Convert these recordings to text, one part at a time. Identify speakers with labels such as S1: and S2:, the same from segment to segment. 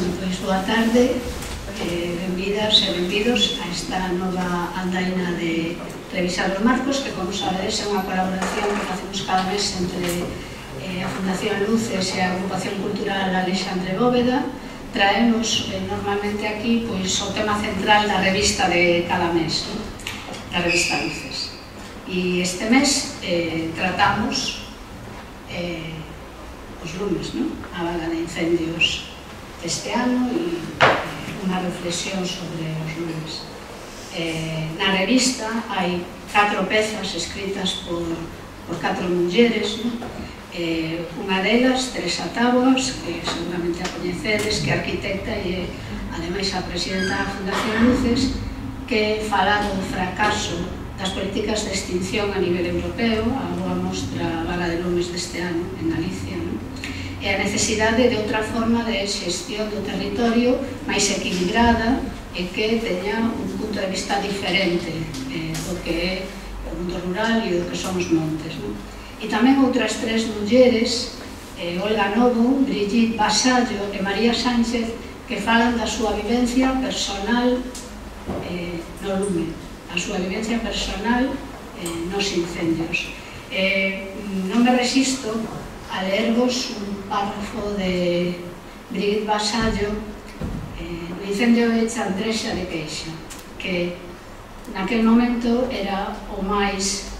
S1: Bueno, pois boa tarde, benvidas e benvidos a esta nova andaina de revisar os marcos, que, como sabedes, é unha colaboración que facemos cada mes entre a Fundación Luces e a Agrupación Cultural Alexandre Bóveda. Traemos normalmente aquí o tema central da revista de cada mes, da revista Luces. E este mes tratamos os lumes, a vaga de incendios deste ano e unha reflexión sobre os lumes. Na revista hai 4 pezas escritas por 4 mulleres, unha delas, Teresa Táboas, que seguramente a coñecedes, que é arquitecta e ademais a presidenta da Fundación Luces, que fala do fracaso das políticas de extinción a nivel europeo, a boa mostra a vaga de lumes deste ano en Galicia, e a necesidade de outra forma de xestión do territorio máis equilibrada e que teña un punto de vista diferente do que é o mundo rural e do que son os montes. E tamén outras 3 mulleres, Olga Novo, Brigitte Vasallo e María Sánchez, que falan da súa vivencia personal no lume, a súa vivencia personal nos incendios. Non me resisto a leervos un párrafo de Brigitte Vasallo no incendio de Chandrexa de Queixa, que naquel momento era o máis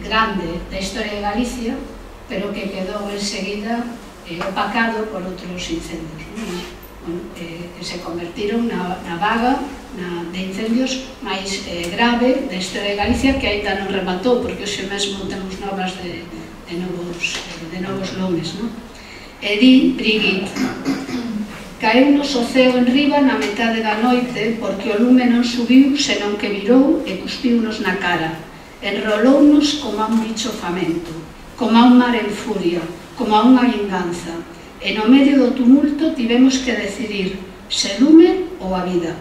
S1: grande da historia de Galicia, pero que quedou enseguida opacado por outros incendios, que se convertiron na vaga de incendios máis grave da historia de Galicia, que ainda non rematou, porque hoxe mesmo temos novas de novos lumes. E di Brigitte: caeunos o ceo enriba na metade da noite porque o lume non subiu, senón que virou e cuspiunos na cara. Enrolounos como a un bicho famento, como a un mar en furia, como a unha vinganza. E no medio do tumulto tivemos que decidir se lume ou a vida.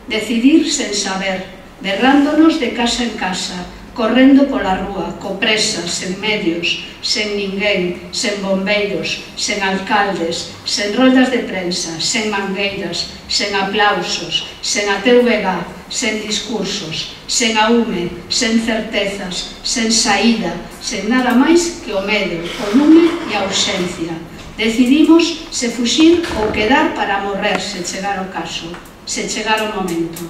S1: Decidir sen saber, berrándonos de casa en casa, correndo pola rúa, co presas, sen medios, sen ninguén, sen bombeiros, sen alcaldes, sen roldas de prensa, sen mangueiras, sen aplausos, sen a TVG, sen discursos, sen aume, sen certezas, sen saída, sen nada máis que o medo, o lume e a ausencia. Decidimos se fuxir ou quedar para morrer se chegar o caso, se chegar o momento.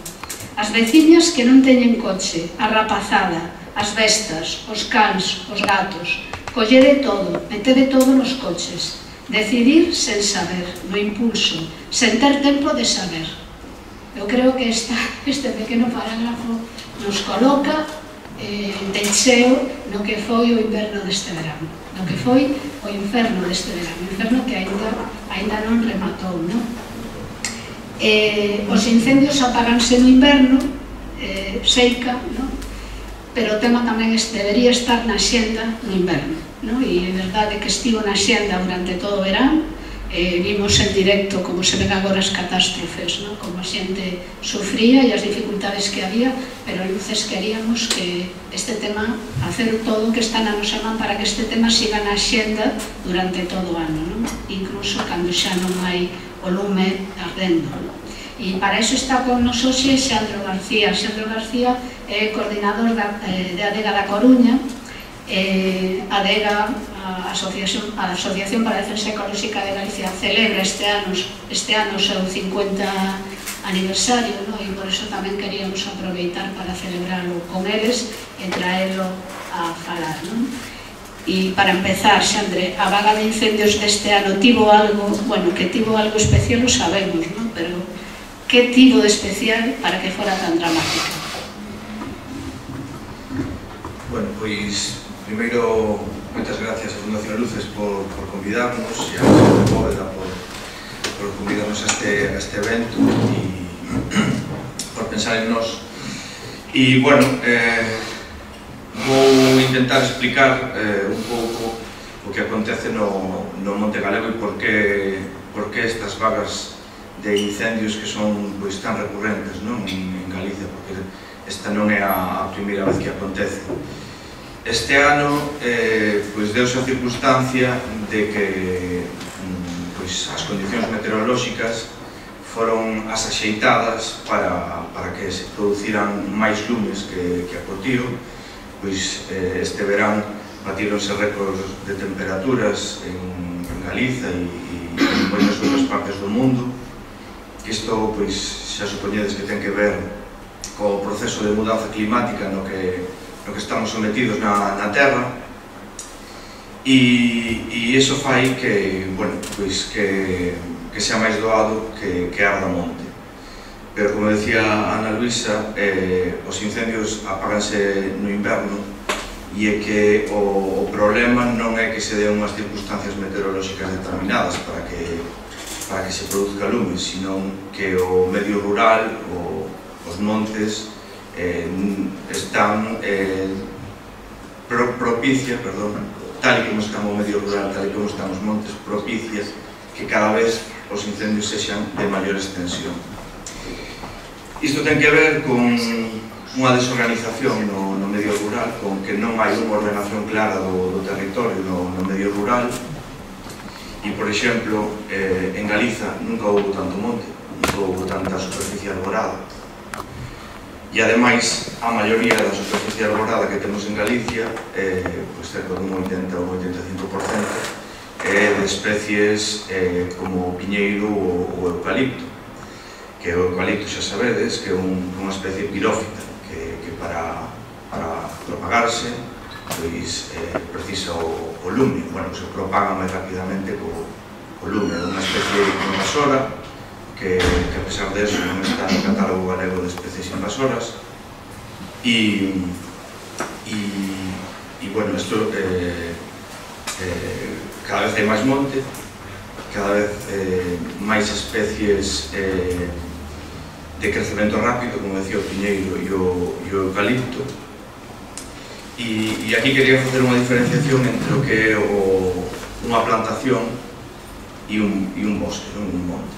S1: As veciñas que non teñen coche, a rapazada, as bestas, os cans, os gatos, collede todo, metede todo nos coches, decidir sen saber, no impulso, sen ter tempo de saber. Eu creo que este pequeno parágrafo nos coloca de cheo no que foi o inverno deste verano, no que foi o inferno deste verano, o inferno que ainda non rematou, non? Os incendios apaganse no inverno, seica, pero o tema tamén debería estar na xenda no inverno, e é verdade que estivo na xenda durante todo o verán. Vimos en directo como se ven agora as catástrofes, como a xente sufría e as dificultades que había, pero Luces queríamos que este tema, hacer todo o que está na nosa man para que este tema siga na xenda durante todo o ano, incluso cando xa non hai o lume ardendo. E para iso está con nos hoxe Xandro García. Xandro García é coordinador de Adega da Coruña. Adega, a Asociación para a Defensa Ecolóxica de Galicia, celebra este ano o seu 50 aniversario, e por iso tamén queríamos aproveitar para celebrarlo con eles e traerlo a falar. E para empezar, Xandre, a vaga de incendios deste ano tivo algo, bueno, que tivo algo especial o sabemos, pero que tivo de especial para que fora tan dramática?
S2: Bueno, pois, primeiro, moitas gracias a Fundación Luces por convidarnos e a Alexandre Bóveda por convidarnos a este evento e por pensar en nós. E, bueno, vou intentar explicar un pouco o que acontece no Monte Galego e por que estas vagas de incendios que son tan recurrentes en Galicia, porque esta non é a primeira vez que acontece. Este ano deuse a circunstancia de que as condicións meteorolóxicas foron as axeitadas para que se produciran máis lumes que a Cotío. Pois este verán batíronse récords de temperaturas en Galiza e en moitas outras partes do mundo, que isto, pois, xa supoñedes que ten que ver co proceso de mudanza climática no que estamos sometidos na Terra, e iso fai que, bueno, pois que sea máis doado que arda monte. Pero, como decía Ana Luisa, os incendios apáganse no inverno, e é que o problema non é que se den unhas circunstancias meteorolóxicas determinadas para que se produzca lume, senón que o medio rural, os montes, están propicia, tal e como está o medio rural, tal e como están os montes, propicias que cada vez os incendios sexan de maior extensión. Isto ten que ver con unha desorganización no medio rural, con que non hai unha ordenación clara do territorio no medio rural, e, por exemplo, en Galiza nunca houve tanto monte, nunca houve tanta superficie arborada, e, ademais, a maioría da superficie arborada que temos en Galicia, cerca dun 80 ou 85%, é de especies como o piñeiro ou o eucalipto, que o eucalipto, xa sabedes, que é unha especie pirófita, que para propagarse precisa o lume. Bueno, se propaga máis rapidamente co lume. É unha especie invasora que, a pesar de eso, non está no catálogo galego de especies invasoras, e bueno, isto cada vez hai máis monte, cada vez máis especies de crecemento rápido, como decía o piñeiro e o eucalipto, e aquí quería facer unha diferenciación entre o que é unha plantación e un bosque, un monte.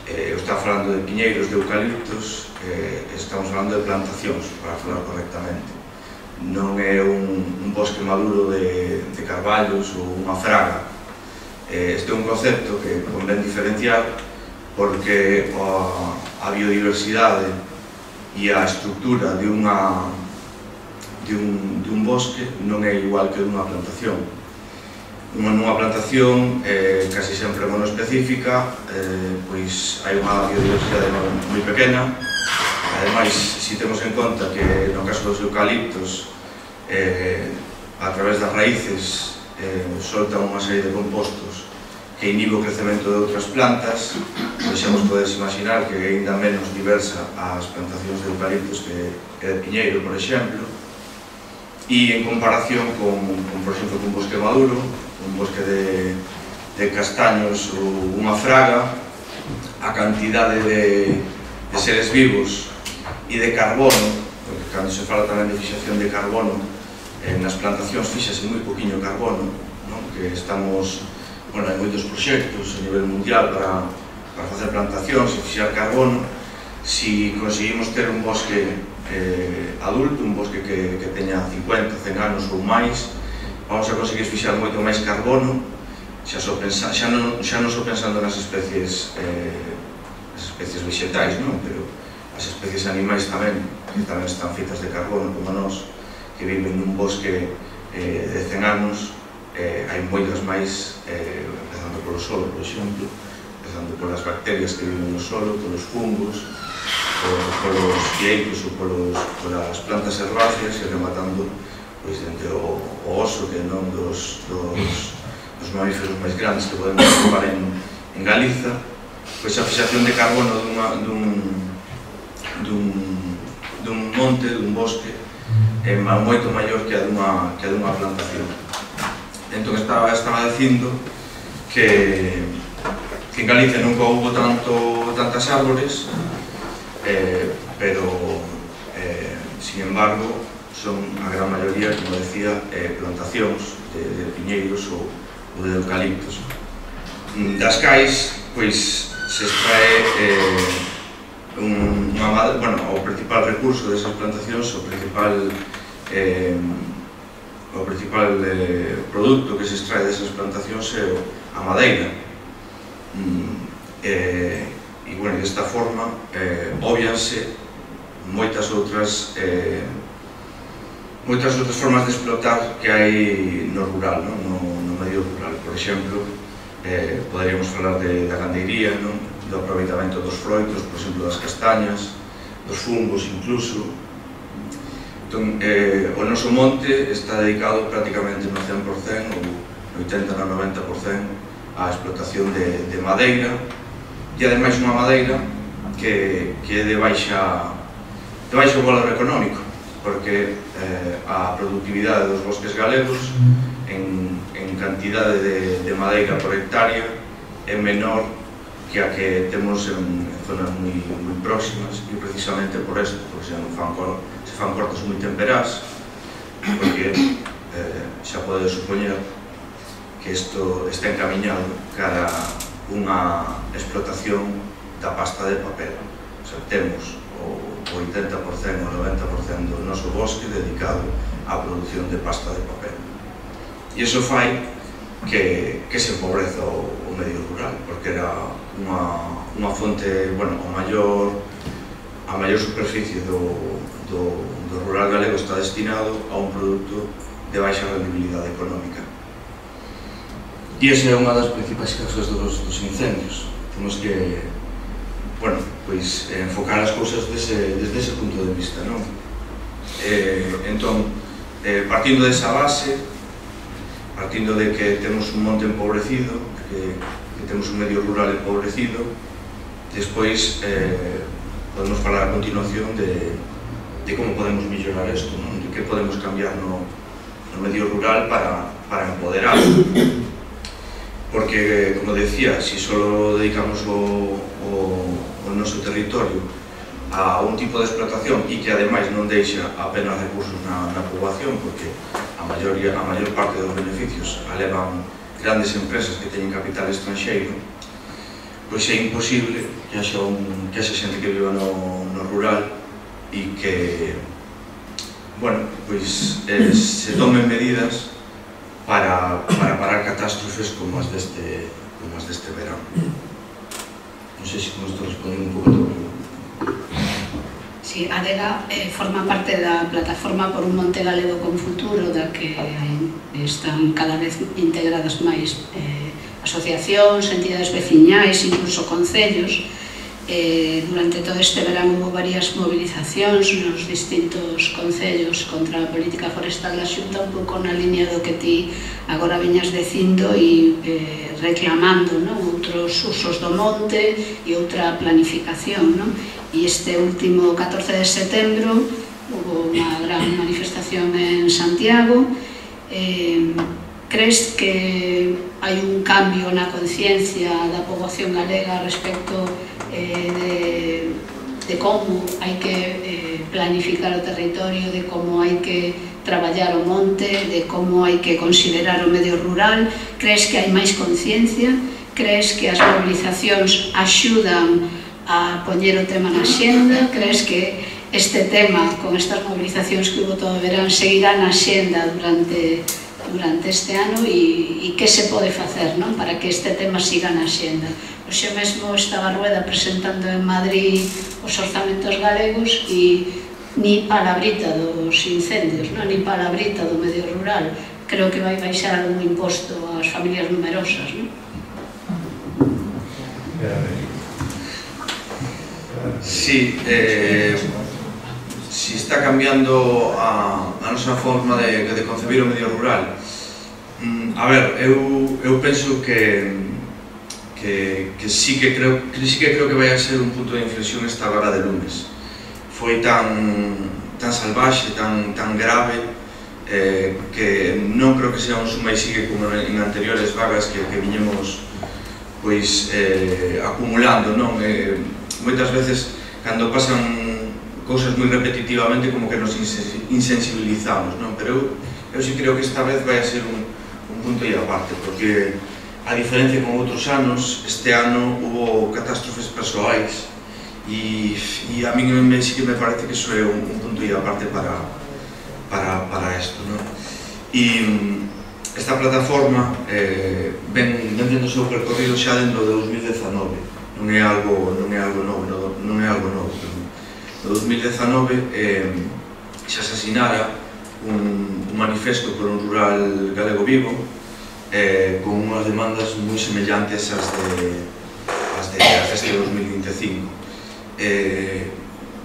S2: Eu estaba falando de piñeiros, de eucaliptos, estamos falando de plantacións, para falar correctamente. Non é un bosque maduro de carballos ou unha fraga. Este é un concepto que convén diferenciar, porque a biodiversidade e a estructura de un bosque non é igual que dunha plantación. Nunha plantación casi sempre monoespecífica, pois hai unha biodiversidade moi pequena. Ademais, se temos en conta que no caso dos eucaliptos, a través das raíces soltan unha serie de compostos que inhibe o crecemento de outras plantas, pois xa vos podedes imaginar que é ainda menos diversa as plantacións de eucaliptos que de piñeiro, por exemplo, e en comparación con, por exemplo, con un bosque maduro, un bosque de castaños ou unha fraga, a cantidade de seres vivos e de carbono, porque cando se fala tamén de fixación de carbono, nas plantacións fixase moi poquinho carbono, que estamos, bueno, hai moitos proxectos a nivel mundial para facer plantacións e fixar carbono. Si conseguimos ter un bosque adulto, un bosque que teña 50, 100 anos ou máis, vamos a conseguir fixar moito máis carbono, xa non só pensando nas especies vegetais, pero as especies animais tamén, que tamén están feitas de carbono como nós, que viven nun bosque de 100 anos. Hai moitas máis, empezando polo solo, por exemplo, empezando polas bacterias que viven no solo, polos fungos, polos fieiros ou polas plantas herbáceas, e rematando dende o oso, que é non dos mamíferos máis grandes que podemos atopar en Galiza. Pois a fixación de carbono dun monte, dun bosque, é moito maior que a dunha plantación. Entón estaba dicindo que en Galicia nunca houve tantas árbores, pero, sin embargo, son a gran maioría, como decía, plantacións de piñeiros ou de eucaliptos. Das cais, pois, se extrae o principal recurso desas plantacións, o principal produto que se extrae desas plantacións é a madeira. E bueno, desta forma obvianse moitas outras formas de explotar que hai no rural, no medio rural. Por exemplo, poderíamos falar da gandeiría, do aproveitamento dos froitos, por exemplo, das castañas, dos fungos incluso. Entón, o noso monte está dedicado prácticamente no 100%, ou no 80-90%, á explotación de madeira, e ademais unha madeira que é de baixo valor económico, porque a productividade dos bosques galegos en cantidade de madeira por hectárea é menor que a que temos en zonas moi próximas, e precisamente por isto, porque se fan cortes moi temperás, porque xa pode supoñer que isto está encaminhado cara a unha explotación da pasta de papel. O sea, temos o 80% ou 90% do noso bosque dedicado á produción de pasta de papel. E iso fai que se empobreza o medio rural, porque era unha fonte, bueno, a maior superficie do rural galego está destinado a un produto de baixa rendibilidade económica. E esa é unha das principais causas dos incendios. Temos que, bueno, pois enfocar as cousas desde ese punto de vista, non? Entón, partindo desa base, partindo de que temos un monte empobrecido, que temos un medio rural empobrecido, despois podemos falar a continuación de como podemos mellorar isto, non? De que podemos cambiar no medio rural para empoderarlo. Porque, como decía, se só dedicamos o noso territorio a un tipo de explotación e que ademais non deixa apenas recursos na poboación, porque a maior parte dos beneficios alevan grandes empresas que teñen capital estranxeiro, pois é imposible que haxa xente que viva no rural e que, bueno, pois se tomen medidas para parar catástrofes como as deste verano. Non sei se con isto respondendo un pouco a todo.
S1: Sí, ADEGA forma parte da plataforma por un Monte Galego con Futuro, da que están cada vez integradas máis asociacións, entidades veciñais, incluso concellos. Durante todo este verano houve varias movilizacións nos distintos concellos contra a política forestal da Xunta, un pouco na línea do que ti agora veñas dicindo e reclamando outros usos do monte e outra planificación. E este último 14 de setembro houve unha gran manifestación en Santiago. Crees que hai un cambio na conciencia da poboación galega respecto de como hai que planificar o territorio, de como hai que traballar o monte, de como hai que considerar o medio rural? Crees que hai máis conciencia? Crees que as movilizacións axudan a poñer o tema na xenda? Crees que este tema, con estas movilizacións que hubo todo o verán, seguirá na xenda durante este ano? E que se pode facer para que este tema siga na xenda? Hoxe mesmo estaba Rueda presentando en Madrid os orzamentos galegos e ni palabrita dos incendios, ni palabrita do medio rural. Creo que vai baixar algún imposto ás familias numerosas.
S2: Sí, si está cambiando a nosa forma de concebir o medio rural. A ver, eu penso que sí que creo que vai a ser un punto de inflexión esta vaga de lunes. Foi tan salvaxe, tan grave, que non creo que sea un suma e sigue como en anteriores vagas que viñemos acumulando, non? Moitas veces, cando pasan cousas moi repetitivamente, como que nos insensibilizamos, non? Pero eu sí creo que esta vez vai a ser un punto e aparte, porque a diferencia con outros anos, este ano hubo catástrofes persoais e a mí sí que me parece que iso é un punto e aparte para isto, non? E esta plataforma ven tendo o seu percorrido xa dentro de 2019, non é algo novo. No 2019 se asasinara un manifesto por un rural galego vivo con unhas demandas moi semellantes ás deste 2025.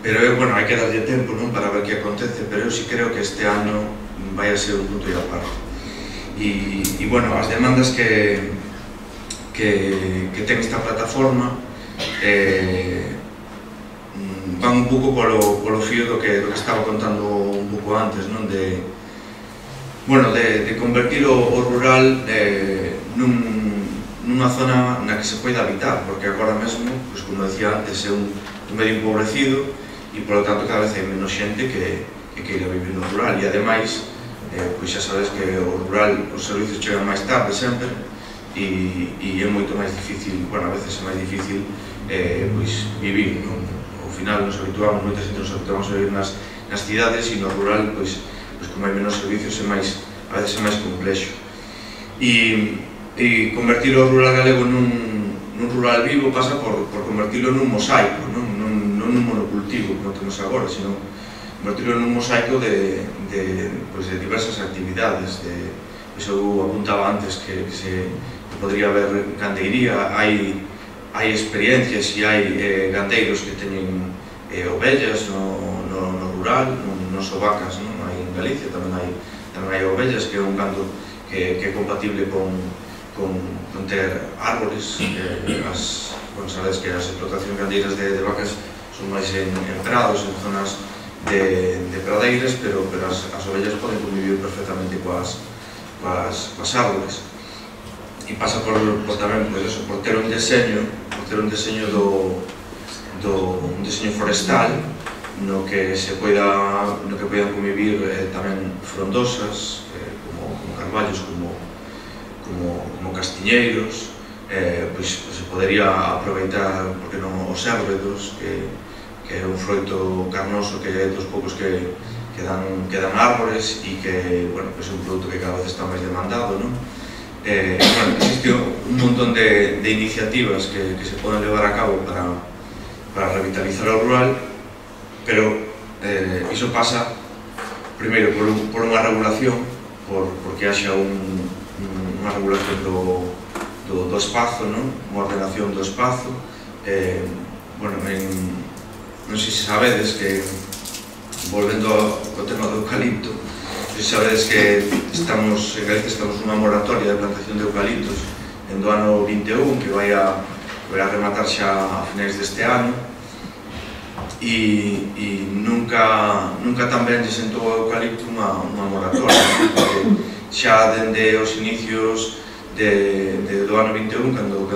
S2: Pero, bueno, hai que darlle tempo para ver que acontece, pero eu si creo que este ano vai a ser un punto e aparte. E, bueno, as demandas que ten esta plataforma van un pouco polo fío do que estaba contando un pouco antes, de convertir o rural nunha zona na que se poida habitar, porque agora mesmo, como decía antes, é un medio empobrecido e, polo tanto, cada vez hai menos xente que queira vivir no rural. E, ademais, xa sabes que o rural, os servicios chegan máis tarde sempre e é moito máis difícil, a veces é máis difícil vivir. Ao final nos habituamos, moita xente nos habituamos a vivir nas cidades e no rural, como hai menos servicios, a veces é máis complexo. E convertir o rural galego nun rural vivo pasa por convertirlo nun mosaico, non nun monocultivo como temos agora, sino convertirlo nun mosaico de diversas actividades. Eu apuntaba antes que podría haber gandeiría, hai experiencias e hai gandeiros que teñen ovellas no rural, non só vacas, hai en Galicia, tamén hai ovellas, que é un gando que é compatible con ter árboles. Sabes que as explotacións gandeiras de vacas son máis en prados, en zonas de pradeiras, pero as ovellas poden convivir perfectamente coas árboles. E pasa tamén por ter un deseño un deseño forestal no que poidan convivir tamén frondosas, como carballos, como castiñeiros. Se podería aproveitar, porque non, os érbedos, que é un froito carnoso que é dos poucos que dan árbores e que é un produto que cada vez está máis demandado. Existe un montón de iniciativas que se poden levar a cabo para revitalizar o rural, pero iso pasa primeiro por unha regulación, porque haxa unha regulación do espazo, unha ordenación do espazo. Non sei se sabedes que, volvendo ao tema do eucalipto, sabedes que en Galicia estamos nunha moratoria de plantación de eucaliptos do ano 21, que vai a rematar xa a finais deste ano, e nunca tamén lle sentou ao eucalipto unha moratoria, porque xa dende os inicios do ano 21, cando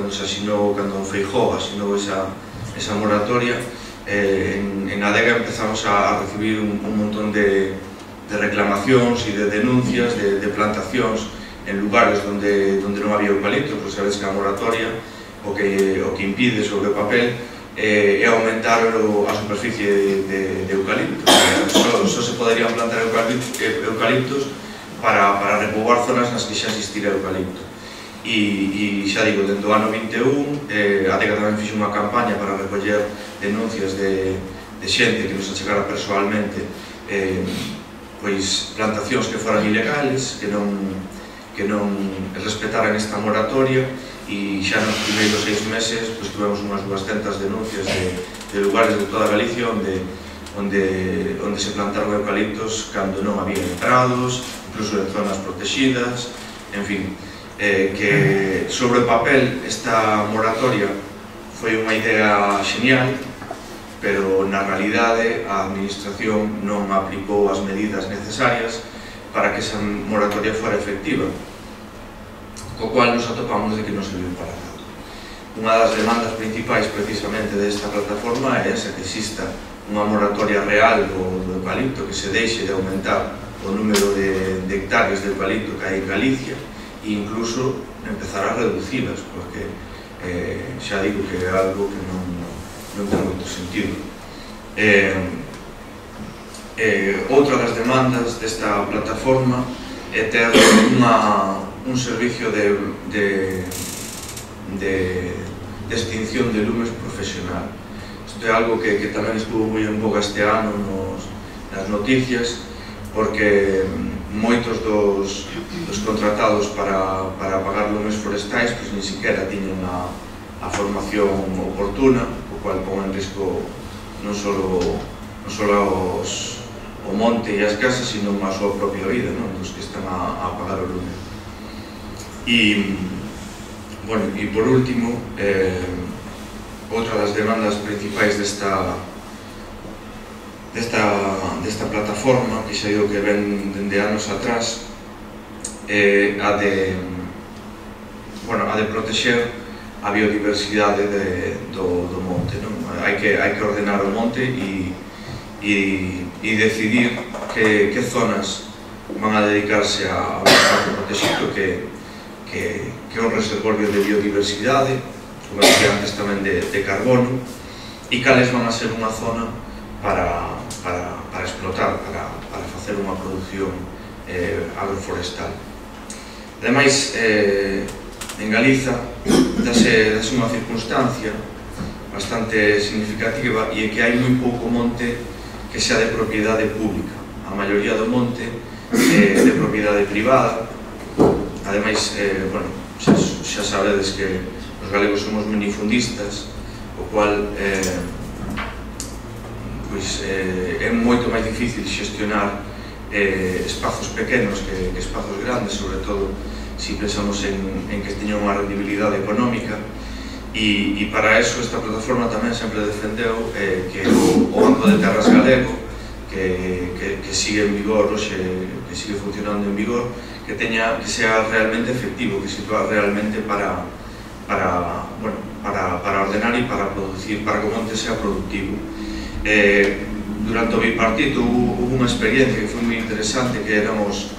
S2: Feijóo asinou esa moratoria, en Adega empezamos a recibir un montón de reclamacións e de denuncias de plantacións en lugares onde non había eucalipto, porque sabes que a moratoria o que impide sobre o papel é aumentar a superficie de eucalipto. Só se poderían plantar eucaliptos para repoboar zonas nas que xa existira eucalipto. E xa digo, dentro do ano 21, a Adega tamén fixo unha campaña para recoller denuncias de xente que nos achegara persoalmente plantacións que foran ilegales, que non respetaran esta moratoria, e xa nos primeiros 6 meses tuvemos unhas 200 denuncias de lugares de toda Galicia onde se plantaron eucaliptos cando non había prados, incluso en zonas protegidas. En fin, que sobre o papel esta moratoria foi unha idea genial, pero na realidade a administración non aplicou as medidas necesarias para que esa moratoria fora efectiva, co cual nos atopamos de que non serviu para nada. Unha das demandas principais precisamente desta plataforma é esa, que exista unha moratoria real do eucalipto, que se deixe de aumentar o número de hectáreas de eucalipto que hai en Galicia e incluso empezar a reducilas, porque xa digo que é algo que non ten moito sentido. Outra das demandas desta plataforma é ter un servicio de extinción de lumes profesional. Isto é algo que tamén estuvo moi en boga este ano nas noticias, porque moitos dos contratados para apagar lumes forestais pois ni siquiera tiñen a formación oportuna, o cual pon en risco non só o monte e as casas, sino a súa propia vida, dos que están a apagar o lume. E por último, outra das demandas principais desta plataforma, que xa digo que ven dende anos atrás, é a de protexer a biodiversidade do monte. Hai que ordenar o monte e decidir que zonas van a dedicarse a un espacio protegido que é un reservorio de biodiversidade, como decía antes tamén de carbono, e cales van a ser unha zona para explotar, para facer unha produción agroforestal. Ademais, en Galiza dase unha circunstancia bastante significativa, e é que hai moi pouco monte que sea de propiedade pública. A maioría do monte é de propiedade privada. Ademais, xa sabedes que os galegos somos minifundistas, o cual é moito máis difícil xestionar espazos pequenos que espazos grandes, sobre todo se pensamos en que teña unha rendibilidade económica. E para eso esta plataforma tamén sempre defendeu que o Banco de Terras galego, que sigue en vigor hoxe, que sigue funcionando en vigor, que sea realmente efectivo, que sirva realmente para ordenar e para producir, para que o monte sea productivo. Durante o bipartito hubo unha experiencia que foi moi interesante, que eran os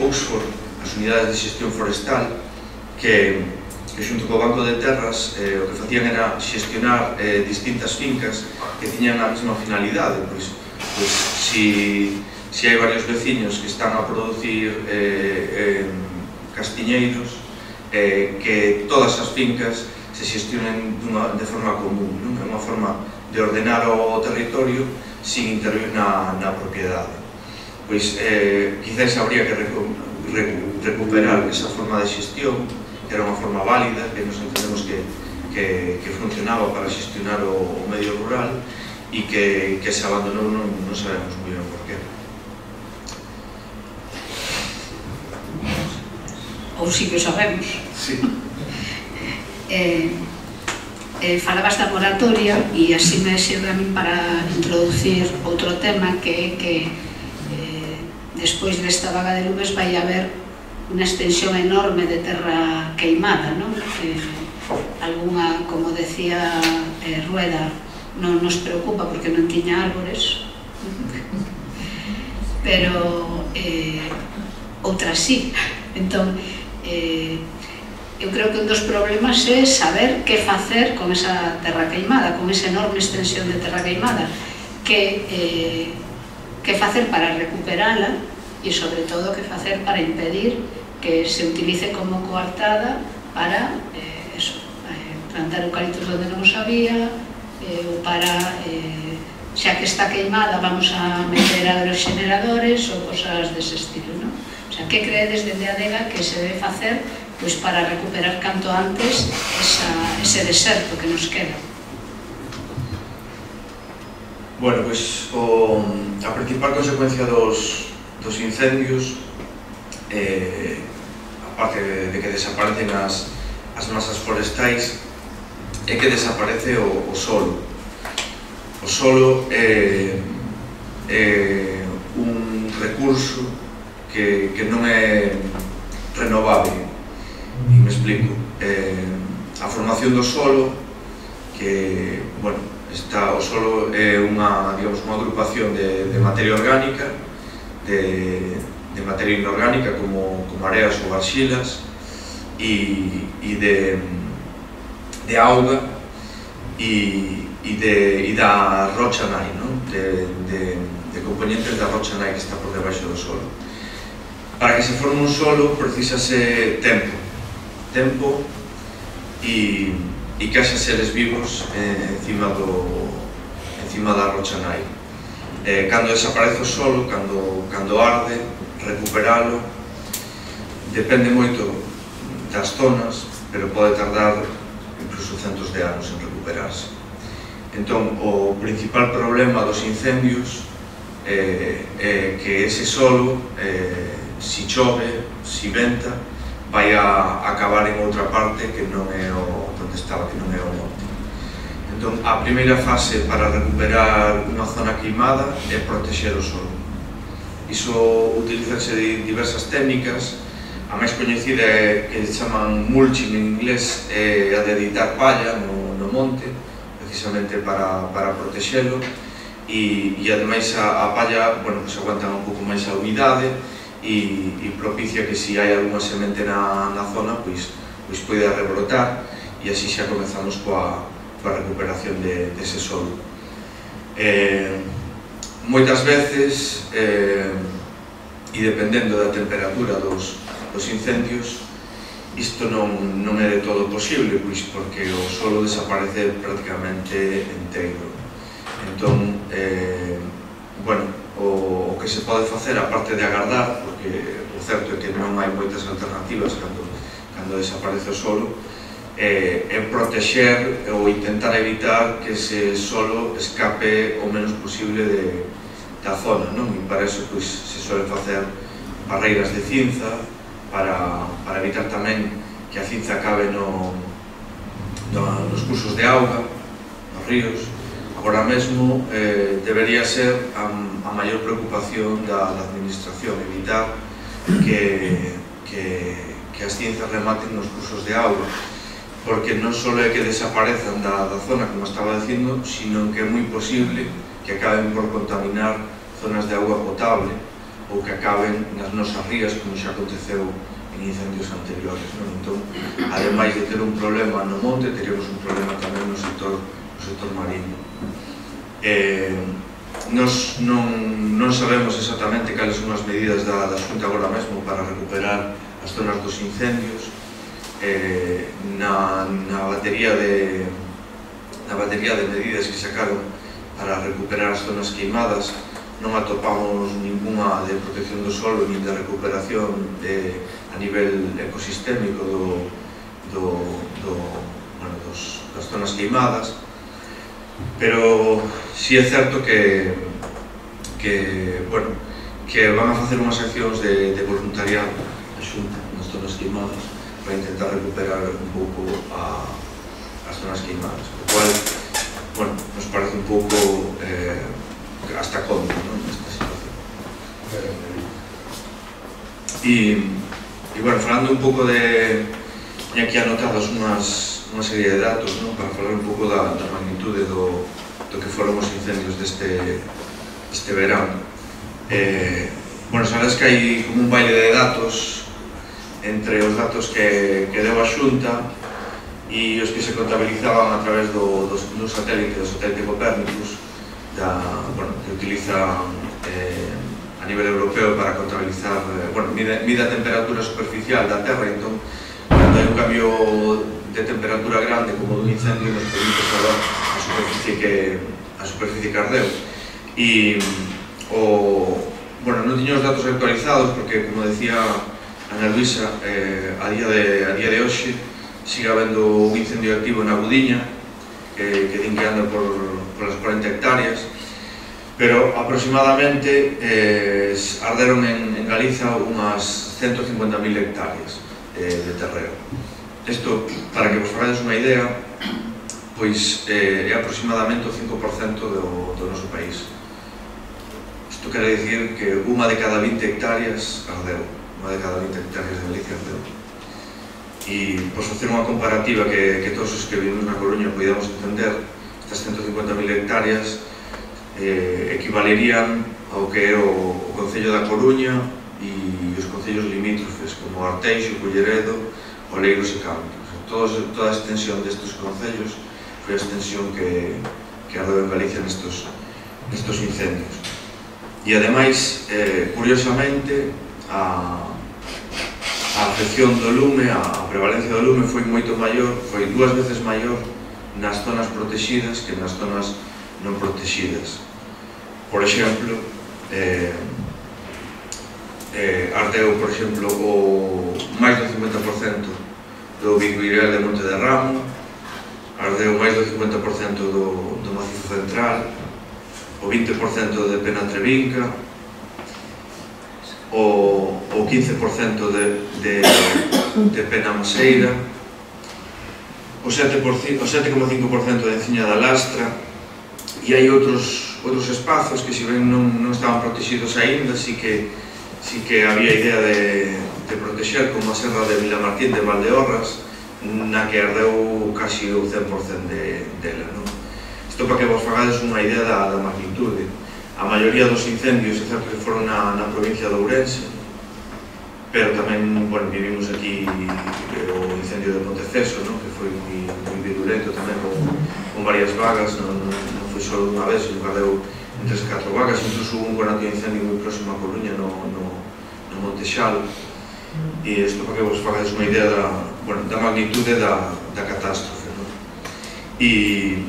S2: Oxford, as unidades de xestión forestal, que xunto co Banco de Terras o que facían era xestionar distintas fincas que tiñan a mesma finalidade. Pois se hai varios veciños que están a producir castiñeiros, que todas as fincas se xestionen de forma común. É unha forma de ordenar o territorio sin intervir na propiedade. Pois quizás habría que recuperar esa forma de xestión, que era unha forma válida, que nos entendemos que funcionaba para xestionar o medio rural, e que se abandonou, non sabemos moi ben por qué.
S1: Ou si que o sabemos.
S2: Sí.
S1: Falabas da moratoria, e así me sirve a min para introducir outro tema, que é que despois desta vaga de lumes vai haber unha extensión enorme de terra queimada, non? Alguna, como decía Rueda, non nos preocupa porque non tiña árbores, pero outras sí. Entón, eu creo que un dos problemas é saber que facer con esa terra queimada, con esa enorme extensión de terra queimada, que facer para recuperala, e sobre todo que facer para impedir que se utilice como coartada para plantar eucaliptos onde non os había, ou para, xa que está queimada, vamos a meter aerogeneradores ou cosas dese estilo, non? O sea, que creedes dende a adega que se debe facer para recuperar canto antes ese deserto que nos queda?
S2: Bueno, pois a principal consecuencia dos incendios, aparte de que desaparecen as masas forestais, é que desaparece o solo. O solo é un recurso que non é renovable. E me explico. A formación do solo, que, bueno, o solo é unha agrupación de materia orgánica, de materia inorgánica como areas ou arxilas, e de auga e da rocha nai, de componentes da rocha nai que está por debaixo do solo. Para que se forme un solo precisase tempo e e que haxa seres vivos encima da rocha nai. Cando desaparece o solo, cando arde, recuperalo depende moito das zonas, pero pode tardar incluso centos de anos en recuperarse. Entón, o principal problema dos incendios é que ese solo, si chove, si venta, vai a acabar en outra parte que non é onde estaba, que non é o monte. Entón, a primeira fase para recuperar unha zona queimada é protexer o solo. Iso utilizarse de diversas técnicas. A máis coñecida é que chaman mulching en inglés, a de editar palla no monte, precisamente para protexelo, e ademais a palla, bueno, pues aguanta un pouco máis a humidade e propicia que se hai alguna semente na zona, pois poida rebrotar, e así xa comezamos coa recuperación dese solo. Moitas veces, e dependendo da temperatura dos incendios, isto non é de todo posible, pois porque o solo desaparece prácticamente inteiro. Entón, bueno, o que se pode facer, aparte de agardar, porque o certo é que non hai moitas alternativas cando desaparece o solo, é protexer ou intentar evitar que ese solo escape o menos posible da zona, non? E para iso se suelen facer barreiras de cinza, para evitar tamén que a cinza acabe nos cursos de auga, nos ríos. Agora mesmo debería ser a maior preocupación da administración, evitar que as cinzas rematen nos cursos de auga, porque non só é que desaparezan da zona, como estaba dicindo, sino que é moi posible que acaben por contaminar zonas de auga potable ou que acaben nas nosas rías, como xa aconteceu en incendios anteriores. Entón, ademais de ter un problema no monte, teríamos un problema tamén no sector marino. Nos non sabemos exactamente cales son as medidas da Xunta agora mesmo para recuperar as zonas dos incendios. Na batería de medidas que sacaron para recuperar as zonas queimadas, non atopamos ninguna de protección do solo ni de recuperación a nivel ecosistémico das zonas queimadas, pero si é certo que van a facer unhas accións de voluntariado a Xunta nas zonas queimadas para intentar recuperar un pouco as zonas queimadas, o cual nos parece un pouco hasta contra nesta situación. E falando un pouco teña aquí anotados unha serie de datos para falar un pouco da magnitude do que foron os incendios deste verano. Sabes que hai como un baile de datos entre os datos que deu a Xunta e os que se contabilizaban a través do satélite Copérnicus, que utiliza a nivel europeo para contabilizar, mide a temperatura superficial da Terra. Entón, cando hai un cambio de temperatura grande como dun incendio, nos permite saber a superficie que ardeu. E non tiño os datos actualizados porque, como decía Ana Luisa, a día de hoxe sigue habendo un incendio activo na Budiña, que din que anda por as 40 hectáreas, pero aproximadamente arderon en Galiza unhas 150.000 hectáreas de terreo. Isto, para que vos fagáis unha idea, pois é aproximadamente o 5% do noso país. Isto quere dicir que unha de cada 20 hectáreas ardeu, unha de cada 20 hectáreas de Galicia ardeu. E, por facer unha comparativa que todos os que vivimos na Coruña podíamos entender, estas 150.000 hectáreas equivalerían ao que é o Concello da Coruña e os concellos limítrofes como Arteixo, Culleredo, Oleiros e Campos. Toda a extensión destes concellos foi a extensión que ardeu en Galicia nestos incendios. E ademais, curiosamente, a afección do lume, a prevalencia do lume foi moito maior, foi 2 veces maior nas zonas protegidas que nas zonas non protegidas. Por exemplo, ardeu, por exemplo, máis do 50% do Vicuirel de Monte de Ramo, ardeu máis do 50% do Macizo Central, o 20% de Penatrevinca, o 15% de Penamaseira, o 7,5% de Enciña da Lastra, e hai outros espazos que, se ben non estaban protegidos aínda, si que había idea de protexer, como a Serra de Vilamartín de Valdeorras, na que ardeu casi o 100% dela. Isto para que vos fagades unha idea da magnitude. A maioría dos incendios, é certo que foron na provincia de Ourense, pero tamén, bueno, vivimos aquí o incendio de Ponteceso, que foi moi virulento tamén, con varias vagas, non foi só unha vez, sino que ardeu en 3 ou 4 vagas, incluso hubo un conato incendio moi próximo a Coruña, no Montexal, e isto para que vos fagades unha idea da magnitude da catástrofe. E,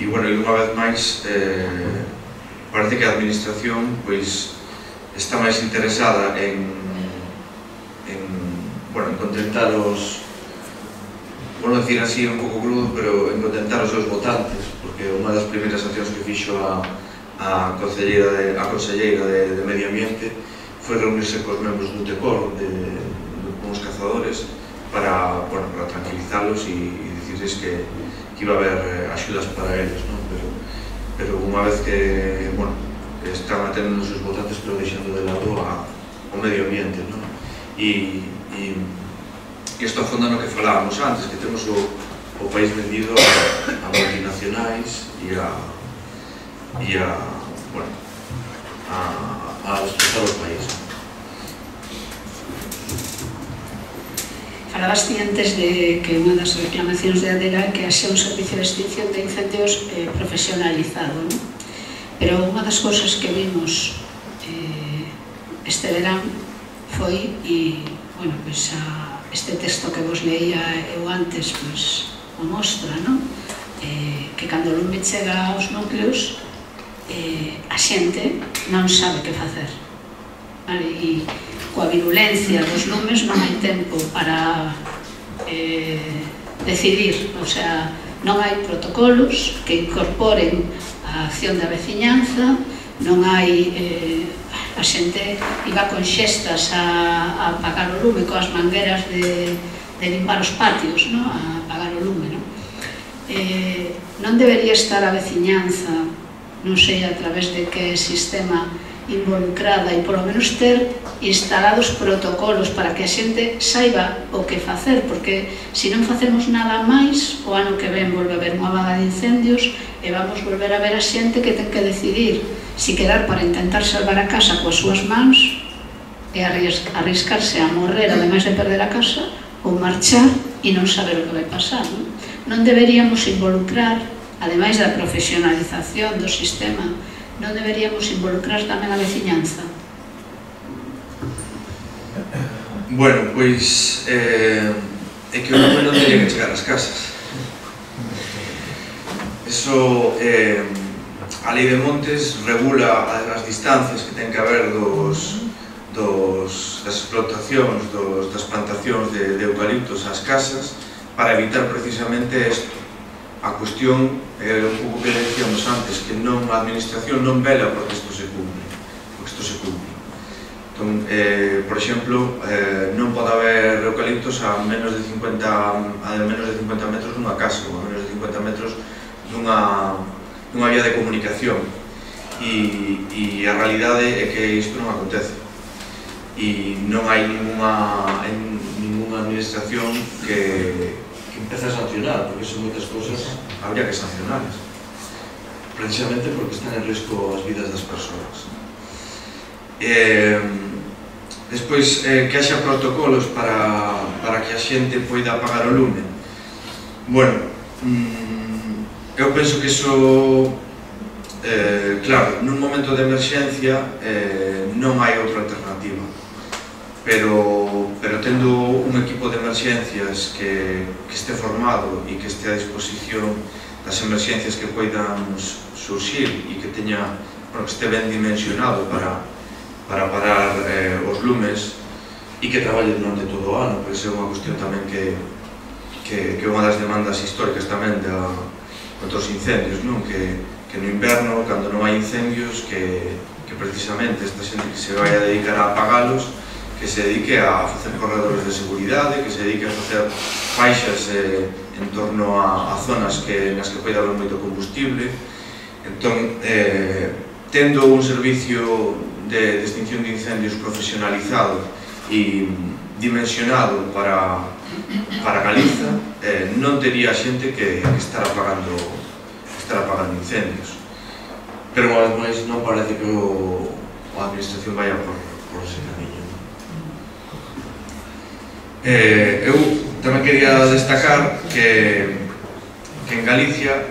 S2: bueno, unha vez máis, parece que a administración está máis interesada en contentar os, por non dicir así un pouco crudo, pero en contentar os seus votantes, porque unha das primeiras accións que fixo a conselleira de Medio Ambiente foi reunirse cos membros do TECOR, con os cazadores, para tranquilizalos e dicirles que iba a haber axudas para eles, pero unha vez que están atendendo os seus votantes, pero deixando de lado o medio ambiente, e isto afonda no que falábamos antes, que temos o país vendido a multinacionais e a explotar o país.
S1: Falabas ti antes de que unha das reclamacións de Adega é que haxa un servicio de extinción de incendios profesionalizado, pero unha das cousas que vimos este verán foi, este texto que vos leía eu antes o mostra, que cando o lume chega aos núcleos a xente non sabe que facer, e coa virulencia dos lumes non hai tempo para decidir, o sea, non hai protocolos que incorporen a acción da veciñanza, non hai, a xente iba con xestas a apagar o lume coas mangueras de limpar os patios, a apagar o lume. Non debería estar a veciñanza, non sei a través de que sistema, involucrada e polo menos ter instalados protocolos para que a xente saiba o que facer, porque se non facemos nada máis, o ano que ven volve a haber unha vaga de incendios e vamos volver a ver a xente que ten que decidir se quedar para intentar salvar a casa coas súas mans e arriscarse a morrer ademais de perder a casa, ou marchar e non saber o que vai pasar. Non deberíamos involucrar, ademais da profesionalización do sistema, non deberíamos involucrar tamén a veciñanza?
S2: Bueno, pois é que o lume non teria que chegar ás casas. Eso, a Lei de Montes regula as distancias que ten que haber das explotacións, das plantacións de eucaliptos ás casas, para evitar precisamente isto. A cuestión é un pouco que decíamos antes, que a administración non vela porque isto se cumpre. Entón, por exemplo, non pode haber eucaliptos a menos de 50 metros nunha casa, ou a menos de 50 metros nunha vía de comunicación. E a realidade é que isto non acontece. E non hai ninguna administración que empeza a sancionar, porque son moitas cousas, habría que sancionarlas, precisamente porque están en risco as vidas das persoas. Despois, que haxa protocolos para que a xente poida apagar o lume. Bueno, eu penso que iso, claro, nun momento de emerxencia non hai outra alternativa, pero tendo un equipo de emerxencias que este formado e que este a disposición das emerxencias que poidan surxir e que teña, que este ben dimensionado para parar os lumes e que traballe durante todo o ano, porque é unha cuestión tamén que é unha das demandas históricas tamén contra os incendios, que no inverno, cando non hai incendios, que precisamente esta xente que se vai a dedicar a apagalos, que se dedique a facer corredores de seguridade, que se dedique a facer faixas en torno a zonas nas que pode haber moito combustible. Entón, tendo un servicio de extinción de incendios profesionalizado e dimensionado para Galiza, non tería xente que estar apagando incendios. Pero, máis, non parece que a administración vaya por ese camiño. Eu tamén quería destacar que en Galicia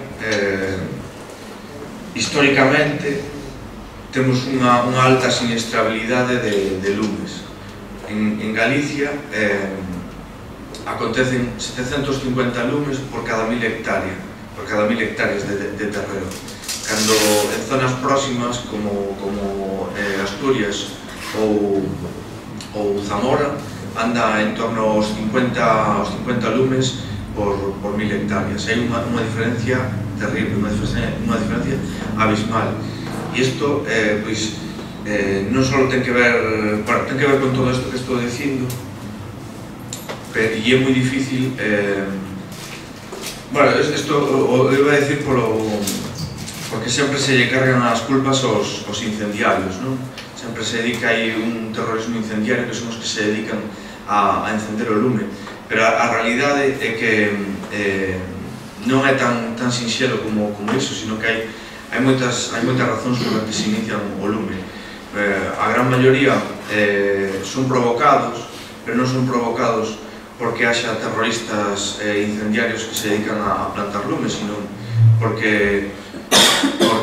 S2: históricamente temos unha alta siniestrabilidade de lumes. En Galicia acontecen 750 lumes por cada 1000 hectáreas de terreno, cando en zonas próximas como Asturias ou Zamora anda en torno aos 50 lumes por 1000 hectáreas. Hai unha diferencia terrible, unha diferencia abismal. E isto, pois, non só ten que ver con todo isto que estou dicindo, e é moi difícil, bueno, isto o iba a decir porque sempre se lle cargan as culpas aos incendiarios, non? Sempre se dedica aí un terrorismo incendiario que son os que se dedican a encender o lume, pero a realidade é que non é tan sinxelo como iso, sino que hai moitas razóns por as que se inician o lume. A gran maioría son provocados, pero non son provocados porque haxa terroristas incendiarios que se dedican a plantar lumes, sino porque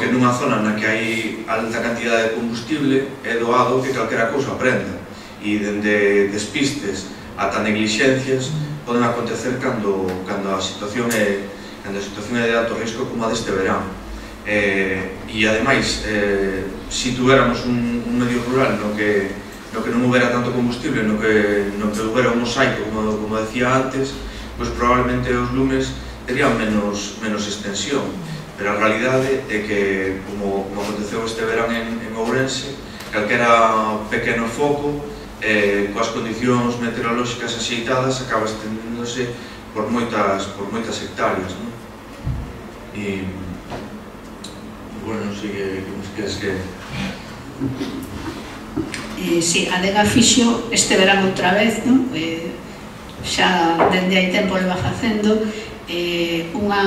S2: nunha zona na que hai alta cantidade de combustible é doado que calquera cousa prenda, e dende despistes ata neglixencias poden acontecer cando a situación é de alto risco como a deste verán. E ademais, se tuéramos un medio rural no que non houbera tanto combustible, no que houbera un mosaico, como decía antes, pois probablemente os lumes terían menos extensión, pero a realidade é que, como aconteceu este verán en Ourense, calquera pequeno foco, coas condicións meteorolóxicas axeitadas, acaba estendéndose por moitas hectáreas, non? E, bueno, non sei que queres que...
S1: Si, a Lega fixo este verán outra vez, non? Xa dende hai tempo le va facendo unha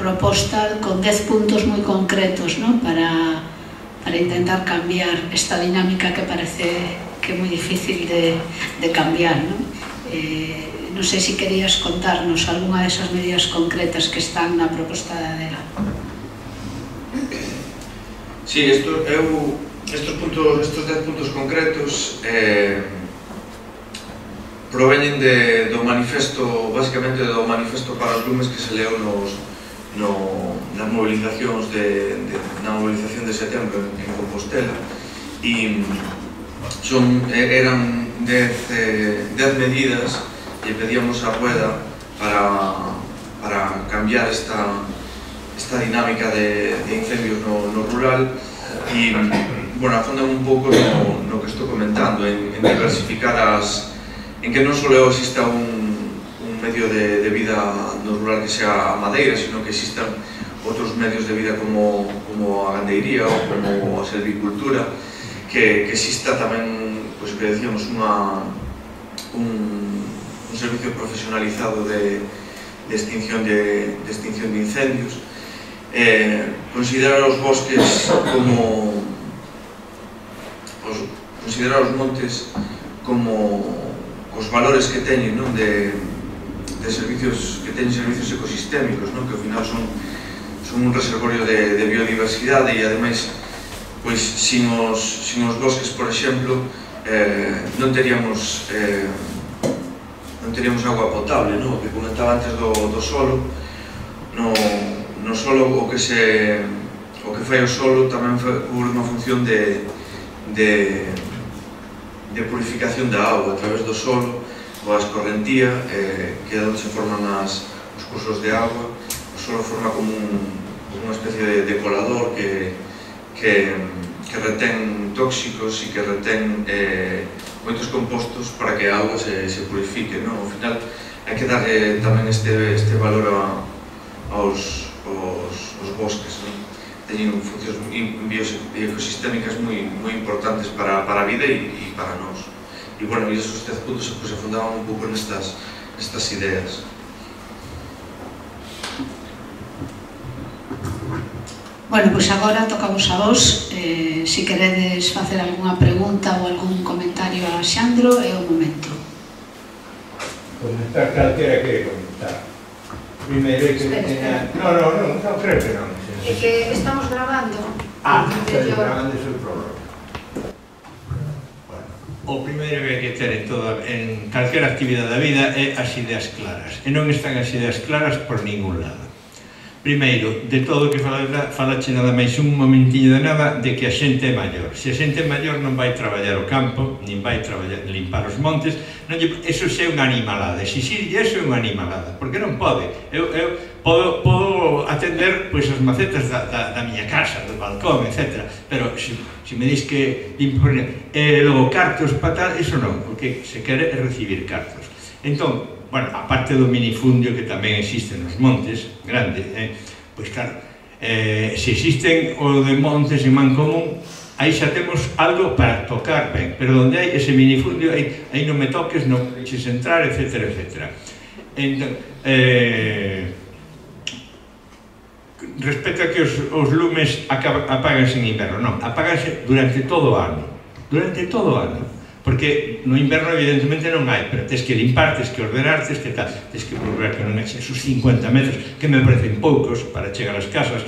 S1: proposta con 10 puntos moi concretos, non? Para intentar cambiar esta dinámica que parece que é moi difícil de cambiar, non? Non sei se querías contarnos algunha desas medidas concretas que están na proposta da Adela.
S2: Si, estos 10 puntos concretos proveñen do manifesto, basicamente do manifesto para os lumes que se leu nas movilizacións na movilización de setembro en Compostela, e eran 10 medidas e pedíamos a Rueda para cambiar esta dinámica de incendios no rural, e, bueno, afondan un pouco no que estou comentando, en diversificar en que non só exista un medio de vida no rural que sea a madeira, sino que existan outros medios de vida como a gandeiría ou como a silvicultura, que exista tamén, pois que decíamos, un servicio profesionalizado de extinción de incendios, considerar os bosques considerar os montes como os valores que teñen, non? De servicios que teñen servicios ecosistémicos, non? Que ao final son un reservorio de biodiversidade, e ademais, pois, sin os bosques, por exemplo, non teríamos agua potable, o que comentaba antes do solo. No solo o que fai o solo tamén cubre unha función de purificación da auga a través do solo ou a escorrentía, que é onde se forman os cursos de auga. O solo forma como unha especie de colador que retén tóxicos e que retén moitos compostos para que a auga se purifique. Ao final hai que darle tamén este valor aos bosques. Teñen funcións ecosistémicas moi importantes para a vida e para nós. E, bueno, esos 10 puntos se fundaban un pouco nestas ideas.
S1: Bueno, pois agora tocamos a vos. Se queredes facer algunha pregunta ou algún comentario a Xandro, é o momento.
S3: Comentar, calquera quere comentar. Primeiro é que... Non, creo que non.
S1: É que estamos grabando.
S3: Estamos grabando ese programa.
S4: O primeiro que hai que ter en calquera actividade da vida é as ideas claras. E non están as ideas claras por ningún lado. Primeiro, de todo o que falache nada máis un momentiño de nada de que a xente é maior. Se a xente é maior non vai traballar o campo, nin vai limpar os montes, eso é unha animalada. Exixirlle eso é unha animalada, porque non pode. Eu podo atender as macetas da miña casa, do balcón, etc. Pero se me dis que limpo logo cartos para tal, eso non. O que se quere é recibir cartos. Entón, bueno, aparte do minifundio que tamén existe nos montes, grande, pois claro, se existen o de montes en Mancomún, aí xa temos algo para tocar ben, pero onde hai ese minifundio, aí non me toques, non me deixes entrar, etc. Entón, respecto a que os lumes apáganse en inverno, non, apáganse durante todo o ano, porque no inverno evidentemente non hai, pero tens que limpar, tens que ordenar, tens que procurar que non hai esos 50 metros, que me parecen poucos para chegar ás casas.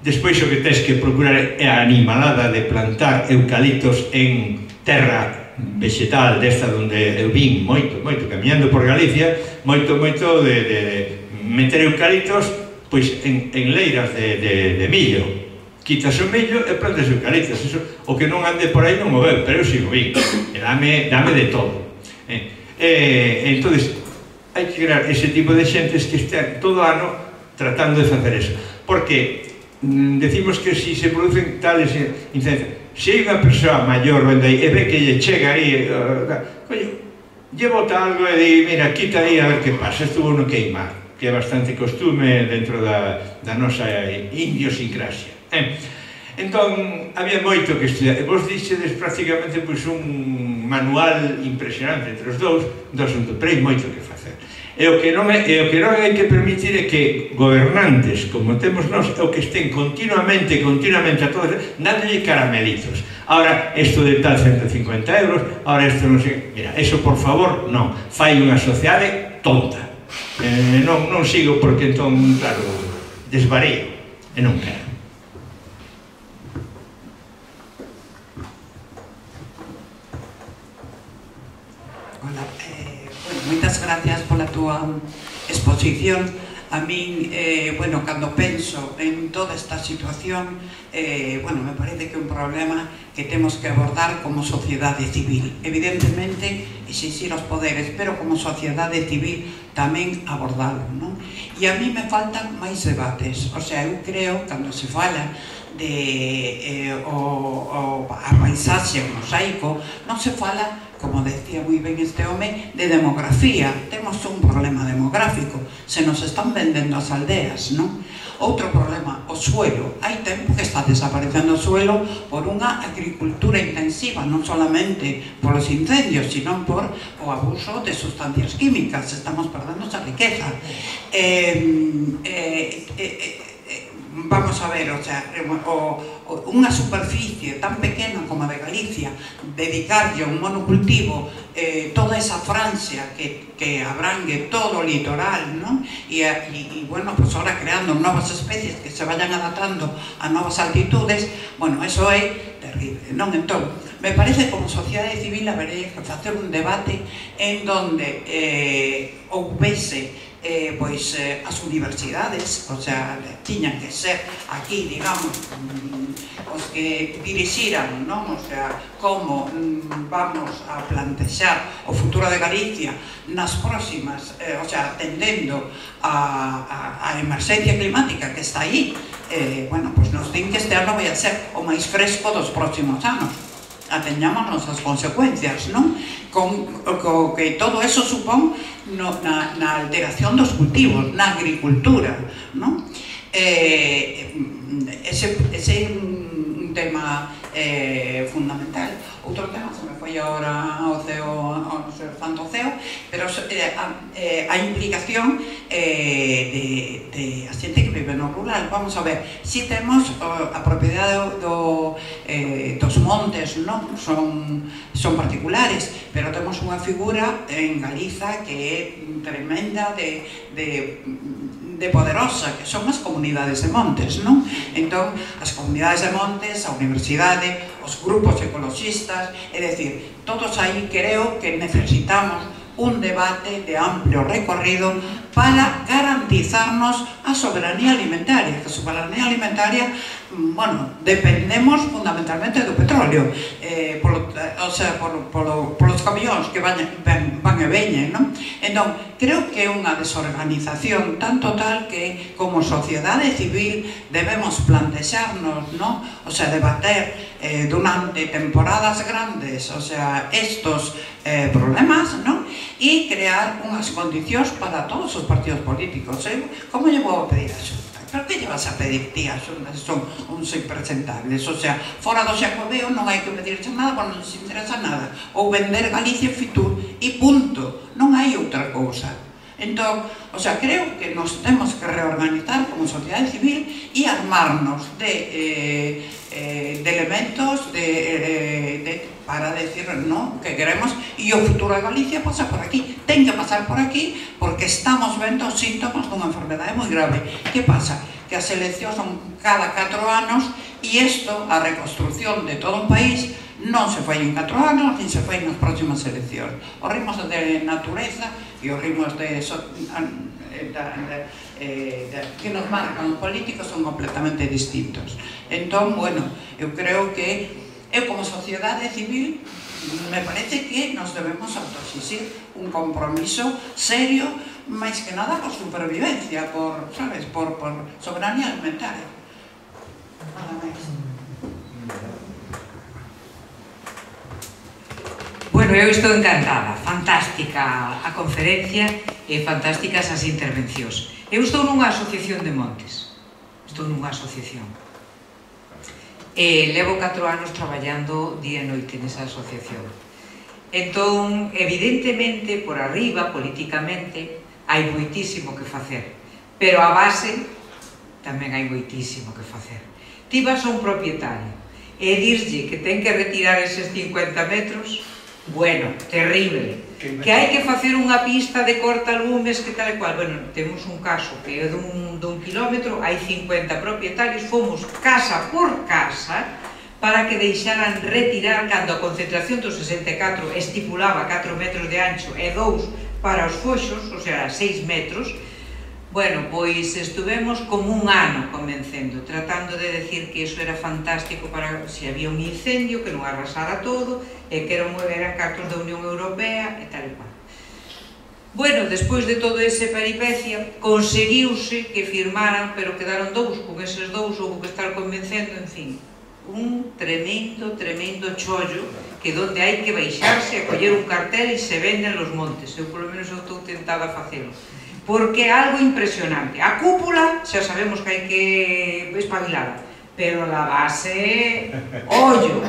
S4: Despois o que tens que procurar é a animalada de plantar eucaliptos en terra vegetal desta onde eu vin moito, camiñando por Galicia, moito de meter eucaliptos pois en leiras de millo. Quitas o millo e plantas eucaliptos. O que non ande por aí non o veo, pero eu sigo vin. E dame de todo. Entón, hai que crear ese tipo de xentes que estén todo ano tratando de facer eso. Porque decimos que si se producen tales incendios, se hai unha persoa maior vende aí e ve que lle chega aí, coño, lle bota algo e di, mira, quita aí a ver que pasa, estuvo no queimar, que é bastante costume dentro da nosa idiosincrasia. Entón, había moito que estudar. Vos dixedes prácticamente un manual impresionante entre os dous do asunto, pero hai moito que facer. E o que non hai que permitir é que gobernantes, como temos nós, o que estén continuamente a todos, dándolle caramelitos. Ahora, isto de tal 150 euros, ahora isto non sei... Mira, eso, por favor, non. Fai unha sociedade tonta. Non sigo porque, entón, claro, desvarío. E non quero.
S5: Moitas gracias pola túa exposición. A min, cando penso en toda esta situación, me parece que é un problema que temos que abordar como sociedade civil. Evidentemente, exixir os poderes, pero como sociedade civil tamén abordalo, non? E a mí me faltan máis debates. O sea, eu creo, cando se fala de a paisaxe, o mosaico, non se fala, como decía moi ben este home, de demografía. Temos un problema demográfico, se nos están vendendo as aldeas, non? Outro problema, o suelo. Hai tempo que está desaparecendo o suelo por unha agricultura intensiva, non solamente por os incendios, sino por o abuso de sustancias químicas. Estamos perdendo esa riqueza. Vamos a ver, o sea, unha superficie tan pequena como a de Galicia, dedicarlle a un monocultivo toda esa Francia que abrangue todo o litoral, non? E, pues ahora creando novas especies que se vayan adaptando a novas altitudes, bueno, eso é terrible, non? Entón, me parece como sociedade civil habería que facer un debate en donde houvese as universidades, o sea, tiñan que ser aquí, digamos, os que dirixiran, non? O sea, como vamos a plantexar o futuro de Galicia nas próximas, o sea, atendendo a emerxencia climática que está aí, bueno, pois nos din que este ano vai a ser o máis fresco dos próximos anos. Ateñámonos as consecuencias, non? Con que todo eso supón na alteración dos cultivos, na agricultura, non? Ese é un tema fundamental. Outro tema, se me foi agora ao santo ceo, pero a implicación de a xente que vive no rural. Vamos a ver, si temos a propiedade dos montes, non? Son particulares, pero temos unha figura en Galiza que é tremenda de poderosa, que son as comunidades de montes, non? Entón, as comunidades de montes, a universidade, os grupos ecologistas, é dicir, todos aí creo que necesitamos un debate de amplio recorrido para garantizarnos a soberanía alimentaria. Que a soberanía alimentaria, bueno, dependemos fundamentalmente do petróleo, o sea, polos camións que van e veñen, non? Entón, creo que é unha desorganización tan total que como sociedade civil debemos plantexarnos, non? O sea, debater durante temporadas grandes, o sea, estos problemas, non? E crear unhas condicións para todos os partidos políticos. Como lle vou a pedir a Xunta? Pero que lle vas a pedir ti a Xunta? Son uns impresentables. O sea, fora do Xacobeo non hai que pedirche nada, porque non se interesa nada. Ou vender Galicia e Fitur e punto. Non hai outra cousa. Entón, o sea, creo que nos temos que reorganizar como sociedade civil e armarnos de elementos para decir, no, que queremos, e o futuro de Galicia pasa por aquí, ten que pasar por aquí, porque estamos vendo os síntomas dunha enfermedade moi grave. Que pasa? Que as eleccións son cada 4 anos e isto, a reconstrucción de todo un país, non se fai en 4 anos, nin se fai nas próximas eleccións. Os ritmos de natureza e os ritmos que nos marcan os políticos son completamente distintos. Entón, bueno, eu creo que eu como sociedade civil me parece que nos debemos autoexixir un compromiso serio, máis que nada por supervivencia, por, sabes, por soberanía alimentaria. Nada máis.
S6: Bueno, eu estou encantada, fantástica a conferencia e fantásticas as intervencións. Eu estou nunha asociación de montes, estou nunha asociación. Levo 4 anos traballando día e noite nesa asociación. Entón, evidentemente, por arriba, políticamente, hai moitísimo que facer, pero a base tamén hai moitísimo que facer. Ti vas a un propietario e dirlle que ten que retirar eses 50 metros, bueno, terrible. Que hai que facer unha pista de cortalumes, que tal e cual. Bueno, temos un caso que é dun kilómetro, hai 50 propietarios, fomos casa por casa para que deixaran retirar, cando a concentración do 64 estipulaba 4 metros de ancho e 2 para os foxos, o sea, 6 metros. Bueno, pois estuvemos como un ano convencendo, tratando de decir que iso era fantástico para se había un incendio, que non arrasara todo, e que eran cartos da Unión Europea, e tal e cual. Bueno, despois de todo ese peripecia, conseguiuse que firmaran, pero quedaron 2, con eses 2 houve que estar convencendo, en fin, un tremendo chollo, que donde hai que baixarse a coller un cartel e se venden los montes. Eu, polo menos, estou tentada a facelo. Porque é algo impresionante. A cúpula xa sabemos que hai que espabilarla, pero a base, ollo,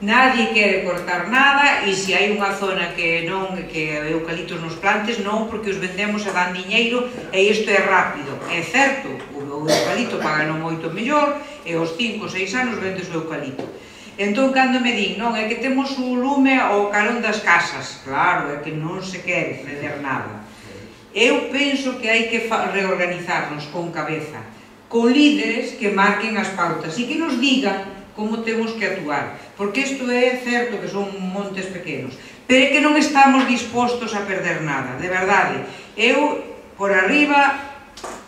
S6: nadie quere cortar nada, e se hai unha zona que non, que eucaliptos nos plantes, non, porque os vendemos e dan diñeiro e isto é rápido. É certo, o eucalipto paga non moito mellor e aos 5 ou 6 anos vendes o eucalipto. Entón, cando me din, non, é que temos o lume ao carón das casas, claro, é que non se quere ceder nada. Eu penso que hai que reorganizarnos con cabeza, con líderes que marquen as pautas e que nos digan como temos que actuar, porque isto é certo que son montes pequenos, pero é que non estamos dispostos a perder nada, de verdade. Eu, por arriba,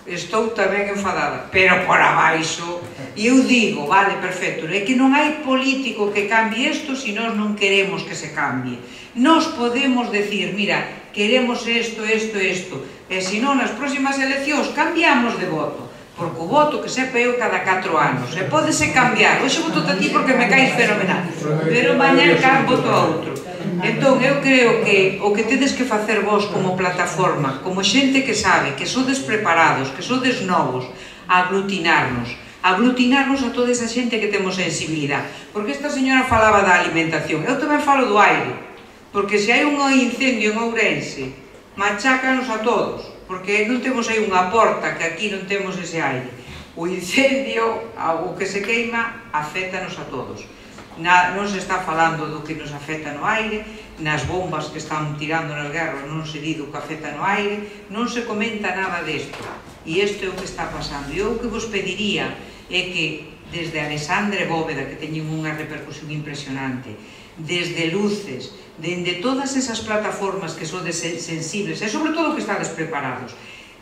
S6: estou tamén enfadada, pero por abaixo, e eu digo, vale, perfecto, é que non hai político que cambie isto se nós non queremos que se cambie. Nós podemos decir, mira, queremos isto, isto, isto, e se non nas próximas eleccións cambiamos de voto, porque o voto que se peo cada 4 anos, e pódese cambiar, hoxe voto a ti porque me caes fenomenal, pero mañá voto a outro. Entón, eu creo que o que tedes que facer vos como plataforma, como xente que sabe, que sodes preparados, que sodes novos, aglutinarnos a toda esa xente que temos sensibilidade. Porque esta señora falaba da alimentación, eu tamén falo do aire, porque se hai un incendio en Ourense, machácanos a todos, porque non temos aí unha porta, que aquí non temos ese aire. O incendio, o que se queima, afétanos a todos. Non se está falando do que nos afecta no aire, nas bombas que están tirando nas guerras non se di do que afecta no aire, non se comenta nada desto. E isto é o que está pasando. E o que vos pediría é que desde Alexandre Bóveda, que teñen unha repercusión impresionante, desde Luces, dende todas esas plataformas que sodes sensibles, e sobre todo que estades preparados,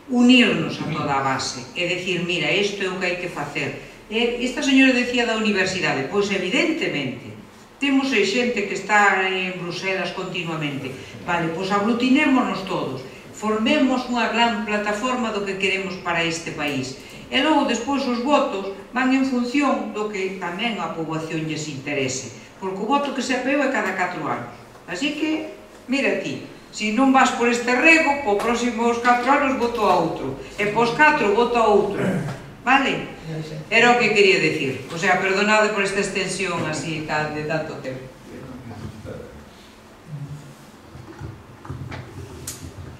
S6: unirnos a toda a base, e decir, mira, isto é o que hai que facer. Esta señora decía da universidade, pois evidentemente, temos xente que está en Bruselas continuamente, vale, pois aglutinémonos todos, formemos unha gran plataforma do que queremos para este país, e logo despois os votos van en función do que tamén a poboación lles interese, porque o voto que se apeu é cada 4 anos, así que, mira ti, se non vas por este rego, po próximos 4 anos voto a outro, e pos 4 voto a outro, vale? Era o que quería decir. O sea, perdonade por esta extensión así de tanto tempo.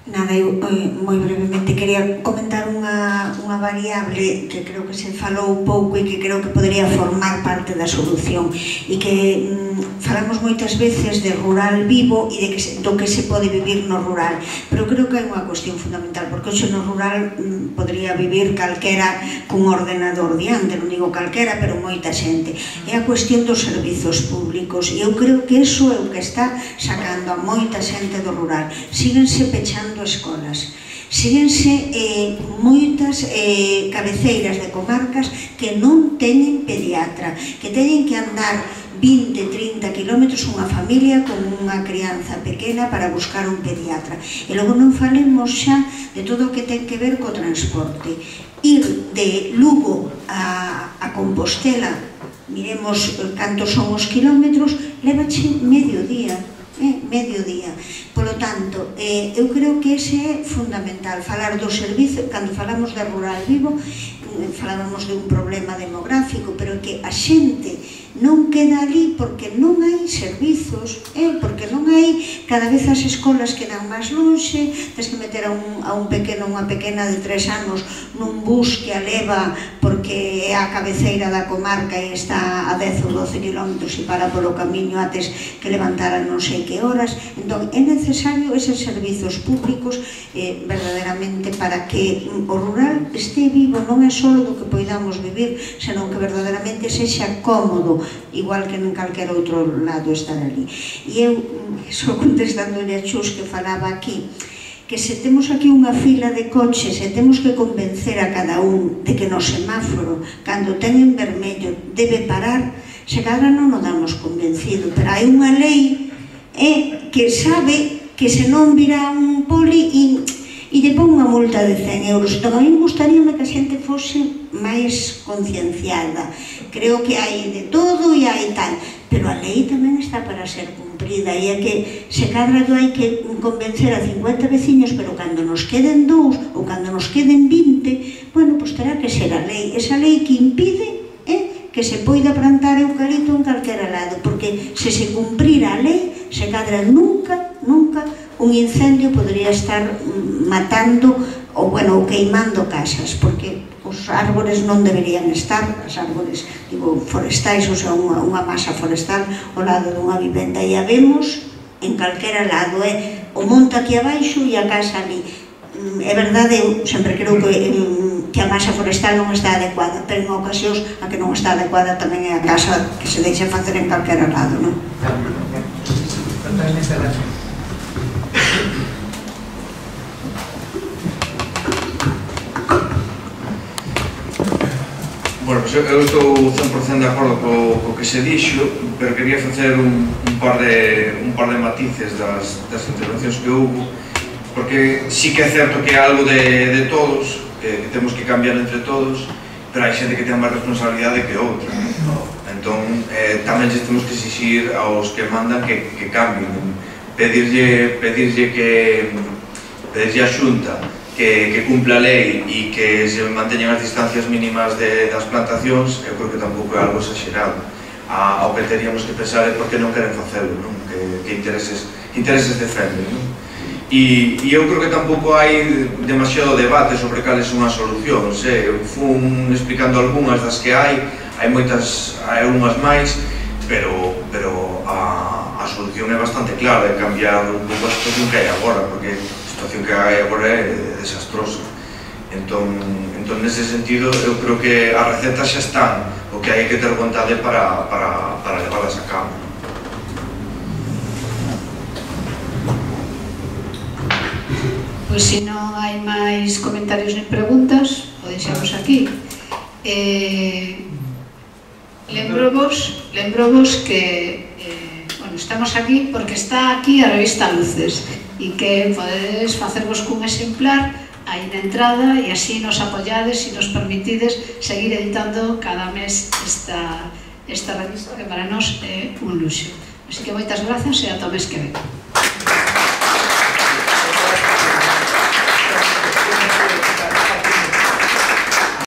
S7: Nada, eu moi brevemente quería comentar unha variable que creo que se falou pouco e que creo que podría formar parte da solución e que falamos moitas veces de rural vivo e do que se pode vivir no rural, pero creo que hai unha cuestión fundamental, porque hoxe no rural podría vivir calquera cun ordenador diante, non digo calquera, pero moita xente. É a cuestión dos servizos públicos e eu creo que iso é o que está sacando a moita xente do rural. Síguense pechando escolas, síguense moitas cabeceiras de comarcas que non teñen pediatra, que teñen que andar 20, 30 kilómetros unha familia con unha crianza pequena para buscar un pediatra. E logo non falemos xa de todo o que ten que ver co transporte. Ir de Lugo a Compostela, miremos cantos son os kilómetros, levache medio día. Polo tanto, eu creo que ese é fundamental, falar do servizo. Cando falamos de rural vivo, falábamos de un problema demográfico, pero que a xente non queda ali porque non hai servizos, porque non hai, cada vez as escolas quedan máis lonxe, tens que meter a un pequeno, unha pequena de 3 anos nun bus que a leva porque é a cabeceira da comarca e está a 10 ou 12 kilómetros e para polo camiño antes que levantar a non sei que horas. Entón, é necesario eses servizos públicos verdadeiramente para que o rural este vivo, non é só do que poidamos vivir, senón que verdadeiramente sexa cómodo, igual que en calquer outro lado estar ali. E eu, só contestándolle a Chus que falaba aquí, que se temos aquí unha fila de coches e temos que convencer a cada un de que no semáforo, cando ten en vermello, debe parar, se cadra non o damos convencido, pero hai unha lei que sabe que se non vira un poli e lle pon unha multa de 100 euros. Entón, a mí gustaríame que a xente fose máis concienciada. Creo que hai de todo e hai tal, pero a lei tamén está para ser cumprida e é que se cadra hai que convencer a 50 veciños, pero cando nos queden 2 ou cando nos queden 20, bueno, pois terá que ser a lei, esa lei que impide que se poida plantar eucalipto en calquera lado, porque se cumprira a lei, se cadra nunca un incendio podría estar matando ou queimando casas, porque os árbores non deberían estar, as árbores forestais, ou sea, unha masa forestal ao lado dunha vivenda, e a vemos en calquera lado, o monte aquí abaixo e a casa ali. É verdade, eu sempre creo que que a masa forestal non está adecuada, pero en ocasións a que non está adecuada tamén é a casa que se deixa facer en calquera lado, non?
S6: Totalmente razón.
S2: Bueno, pues eu estou 100% de acordo co que se dixo, pero quería facer un par de matices das intervencións que houve, porque sí que é certo que é algo de todos, que temos que cambiar entre todos, pero hai xente que ten máis responsabilidade que outra. Entón, tamén temos que exigir aos que mandan que cambien, pedirlle a Xunta que cumpla a lei e que se manteñan as distancias mínimas das plantacións, eu creo que tampouco é algo exagerado. Ao que teríamos que pensar é porque non queren facelo, que intereses defenden. E eu creo que tampouco hai demasiado debate sobre cales son as solucións. Eu fun explicando algunhas das que hai moitas, hai algunhas máis, pero a solución é bastante clara, é cambiar un pouco a situación que hai agora, porque a situación que hai agora é desastrosa. Entón, nese sentido, eu creo que as recetas xa están, o que hai que ter vontade para levarlas a cabo.
S1: Pois se non hai máis comentarios nem preguntas, o deixamos aquí. Lembrovos que estamos aquí porque está aquí a revista Luces e que podedes facervos cun exemplar aí na entrada e así nos apoyades e nos permitides seguir editando cada mes esta revista que para nós é un luxo. Así que moitas grazas e ata o mes que ven.